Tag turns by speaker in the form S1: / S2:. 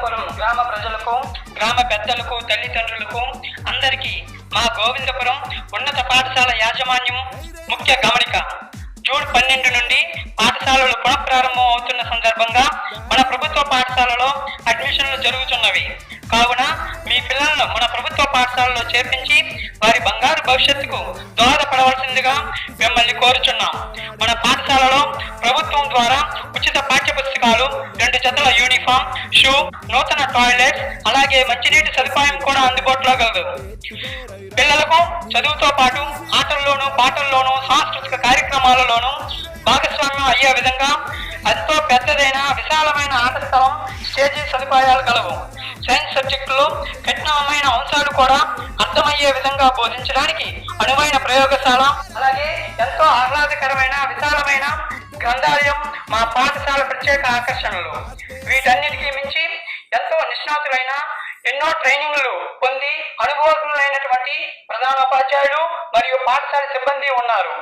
S1: గోవిందపురం గ్రామ ప్రజలకు, గ్రామ పెద్దలకు, తల్లిదండ్రులకు అందరికీ మా గోవిందపురం ఉన్నత పాఠశాల యాజమాన్యం ముఖ్య గమనిక. జూన్ 12 నుండి పాఠశాలలు పునఃప్రారంభం అవుతున్న సందర్భంగా మన ప్రభుత్వ పాఠశాలలో అడ్మిషన్లు జరుగుతున్నవి. కావున మీ పిల్లలను మన ప్రభుత్వ పాఠశాలలో చేర్పించి వారి బంగారు భవిష్యత్తుకు దోహదపడవలసిందిగా మిమ్మల్ని కోరుచున్నాం. మన పాఠశాలలో ప్రభుత్వం ద్వారా ఉచిత పాఠ్య పుస్తకాలు, 2 జతల యూనిఫామ్, షూ, నూతన టాయిలెట్స్, అలాగే మంచినీటి సదుపాయం కూడా అందుబాటులో కలదు. పిల్లలకు చదువుతో పాటు ఆటల్లోనూ, పాటల్లోనూ, సాంస్కృతిక కార్యక్రమాలలోనూ భాగస్వామ్యం అయ్యే విధంగా ఎంతో పెద్దదైన విశాలమైన ఆట స్థలం, స్టేజీ సదుపాయాలు కలవు. సైన్స్ సబ్జెక్టులో కఠినమైన అంశాలు కూడా అర్థమయ్యే విధంగా బోధించడానికి అనువైన ప్రయోగశాల, అలాగే ఎంతో ఆహ్లాదకరమైన విశాలమైన గ్రంథాలయం మా పాఠశాల ప్రత్యేక ఆకర్షణలు. వీటన్నిటికీ మించి ఎంతో నిష్ణాతులైన, ఎన్నో ట్రైనింగ్లు పొంది అనుభవజ్ఞులైనటువంటి ప్రధాన ఉపాధ్యాయులు మరియు పాఠశాల సిబ్బంది ఉన్నారు.